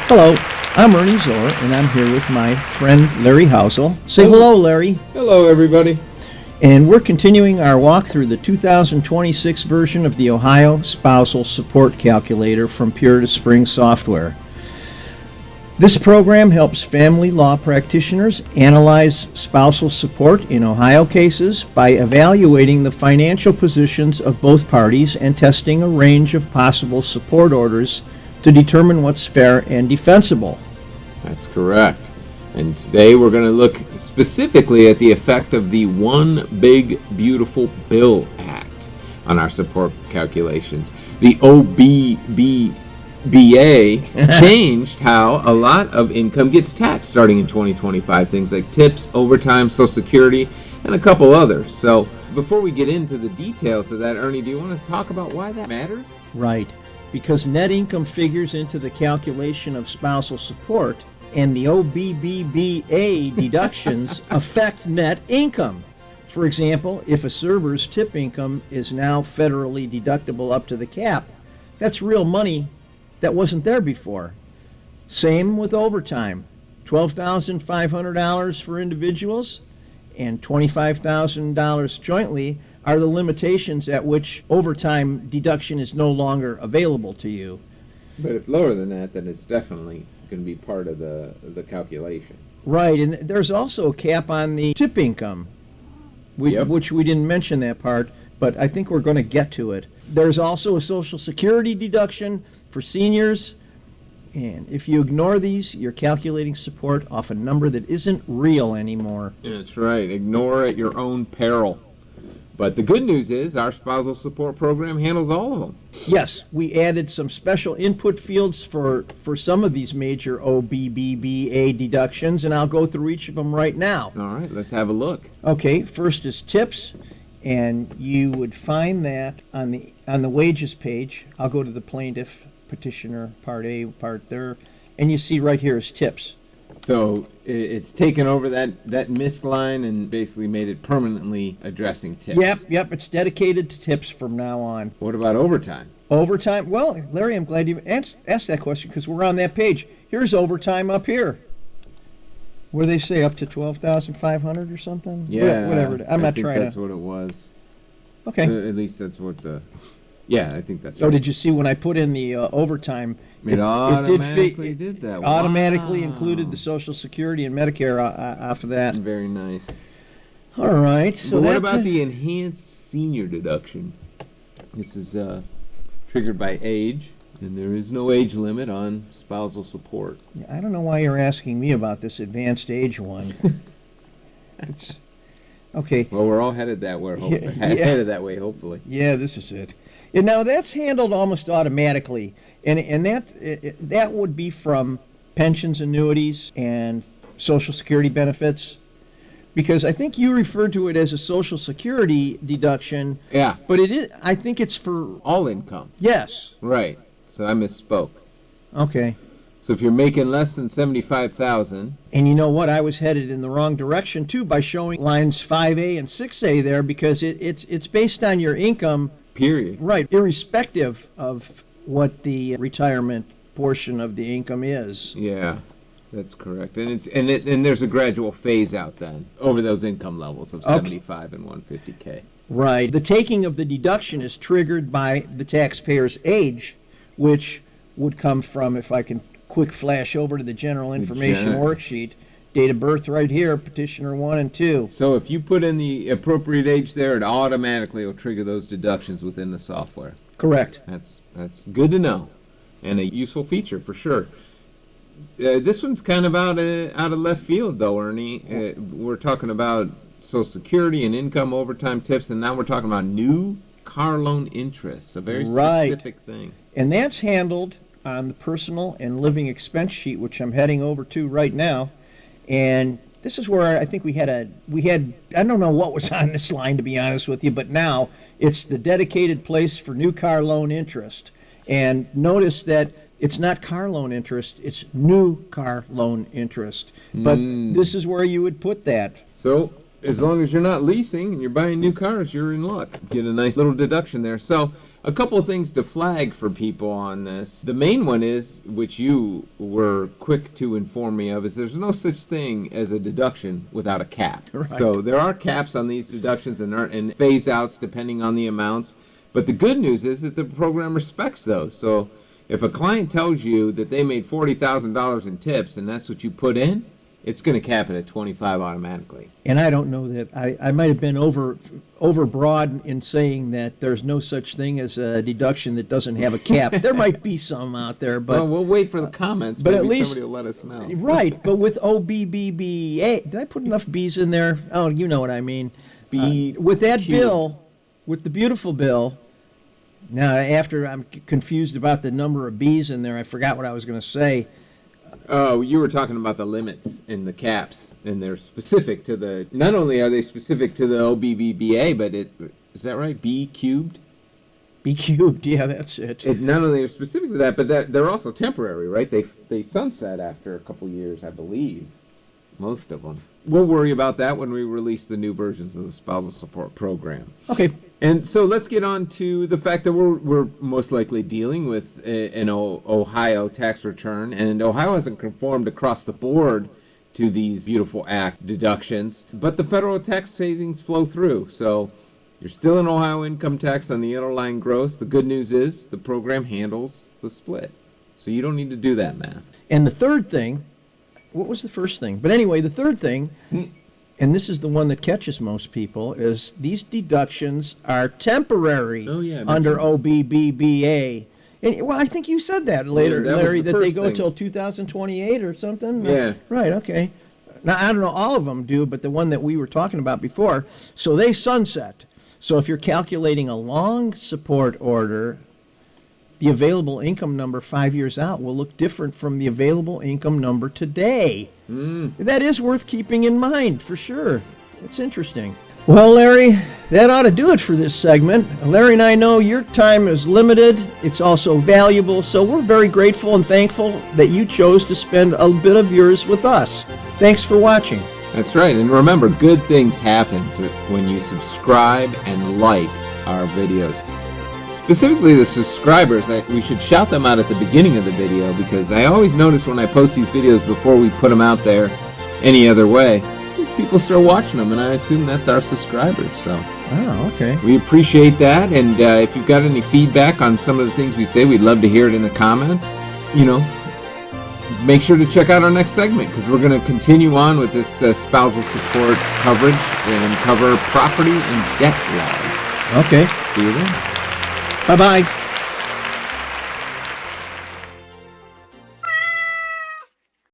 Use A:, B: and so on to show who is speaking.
A: Hello, I'm Ernie Zore, and I'm here with my friend Larry Housel. Say hello, Larry.
B: Hello, everybody.
A: And we're continuing our walk through the 2026 version of the Ohio Spousal Support Calculator from Puritas Springs Software. This program helps family law practitioners analyze spousal support in Ohio cases by evaluating the financial positions of both parties and testing a range of possible support orders to determine what's fair and defensible.
B: That's correct. And today we're going to look specifically at the effect of the One Big Beautiful Bill Act on our support calculations. The OBBBA changed how a lot of income gets taxed starting in 2025. Things like tips, overtime, Social Security, and a couple others. So before we get into the details of that, Ernie, do you want to talk about why that matters?
A: Right. Because net income figures into the calculation of spousal support, and the OBBBA deductions affect net income. For example, if a server's tip income is now federally deductible up to the cap, that's real money that wasn't there before. Same with overtime. $12,500 for individuals and $25,000 jointly are the limitations at which overtime deduction is no longer available to you.
B: But if lower than that, then it's definitely going to be part of the calculation.
A: Right, and there's also a cap on the tip income, which we didn't mention that part, but I think we're going to get to it. There's also a Social Security deduction for seniors, and if you ignore these, you're calculating support off a number that isn't real anymore.
B: That's right. Ignore at your own peril. But the good news is our spousal support program handles all of them.
A: Yes, we added some special input fields for some of these major OBBBA deductions, and I'll go through each of them right now.
B: All right, let's have a look.
A: Okay, first is tips, and you would find that on the wages page. I'll go to the plaintiff, petitioner, part A, part there, and you see right here is tips.
B: So it's taken over that MISC line and basically made it permanently addressing tips.
A: Yep, it's dedicated to tips from now on.
B: What about overtime?
A: Overtime? Well, Larry, I'm glad you asked that question because we're on that page. Here's overtime up here. Where they say up to $12,500 or something?
B: Yeah,
A: whatever.
B: I think that's what it was.
A: Okay.
B: At least that's what I think that's
A: So
B: right.
A: did you see when I put in the overtime?
B: It automatically did that.
A: Automatically
B: Wow.
A: included the Social Security and Medicare off of that.
B: Very nice.
A: All right. So
B: But what about the enhanced senior deduction? This is triggered by age, and there is no age limit on spousal support.
A: I don't know why you're asking me about this advanced age one. It's okay.
B: Well, we're all headed that way. Headed that way, hopefully.
A: Yeah, this is it. And now that's handled almost automatically, and that would be from pensions, annuities, and Social Security benefits, because I think you referred to it as a Social Security deduction.
B: Yeah.
A: But it is. I think it's for
B: All income.
A: yes.
B: Right. So I misspoke.
A: Okay.
B: So if you're making less than $75,000,
A: And you know what? I was headed in the wrong direction too by showing lines 5A and 6A there because it's based on your income.
B: period.
A: Right, irrespective of what the retirement portion of the income is.
B: Yeah, that's correct. And there's a gradual phase out then over those income levels of 75 and 150K.
A: Right. The taking of the deduction is triggered by the taxpayer's age, which would come from, if I can quick flash over to the general information worksheet, date of birth right here, petitioner 1 and 2.
B: So if you put in the appropriate age there, it automatically will trigger those deductions within the software.
A: Correct.
B: That's good to know, and a useful feature for sure. This one's kind of out of left field, though, Ernie. We're talking about Social Security and income, overtime, tips, and now we're talking about new car loan interest, a very specific thing.
A: And that's handled on the personal and living expense sheet, which I'm heading over to right now. And this is where I think we had I don't know what was on this line, to be honest with you, but now it's the dedicated place for new car loan interest. And notice that it's not car loan interest, it's new car loan interest. But this is where you would put that.
B: So as long as you're not leasing and you're buying new cars, you're in luck. Get a nice little deduction there. So a couple of things to flag for people on this. The main one is, which you were quick to inform me of, is there's no such thing as a deduction without a cap.
A: Right.
B: So there are caps on these deductions and phase outs depending on the amounts. But the good news is that the program respects those. So if a client tells you that they made $40,000 in tips and that's what you put in, it's going to cap it at 25 automatically.
A: And I don't know that I might have been overbroad in saying that there's no such thing as a deduction that doesn't have a cap. There might be some out there, but
B: well, we'll wait for the comments.
A: but
B: Maybe
A: at least
B: somebody will let us know.
A: Right, but with OBBBA, did I put enough B's in there? Oh, you know what I mean. With that
B: cubed.
A: bill, with the beautiful bill. Now, after I'm confused about the number of B's in there, I forgot what I was going to say.
B: Oh, you were talking about the limits and the caps, and they're specific to the. Not only are they specific to the OBBBA, but is that right? B cubed.
A: B cubed, yeah, that's it.
B: Not only are specific to that, but they're also temporary, right? They sunset after a couple years, I believe. Most of them. We'll worry about that when we release the new versions of the spousal support program.
A: Okay.
B: And so let's get on to the fact that we're most likely dealing with an Ohio tax return, and Ohio hasn't conformed across the board to these beautiful act deductions, but the federal tax savings flow through. So you're still in Ohio income tax on the underlying gross. The good news is the program handles the split, so you don't need to do that math.
A: And the third thing, what was the first thing? But anyway, the third thing, and this is the one that catches most people, is these deductions are temporary under OBBBA. And, well, I think you said that later, Larry, that they go till 2028 or something?
B: Yeah.
A: Right, okay. Now, I don't know, all of them do, but the one that we were talking about before, so they sunset. So if you're calculating a long support order, the available income number 5 years out will look different from the available income number today. That is worth keeping in mind, for sure. It's interesting. Well, Larry, that ought to do it for this segment. Larry and I know your time is limited. It's also valuable, so we're very grateful and thankful that you chose to spend a bit of yours with us. Thanks for watching.
B: That's right. And remember, good things happen when you subscribe and like our videos. Specifically the subscribers, we should shout them out at the beginning of the video, because I always notice when I post these videos before we put them out there any other way, these people start watching them, and I assume that's our subscribers. So
A: okay.
B: We appreciate that, and if you've got any feedback on some of the things we say, we'd love to hear it in the comments. Make sure to check out our next segment, because we're going to continue on with this spousal support coverage and cover property and debt law.
A: Okay.
B: See you then.
A: Bye-bye.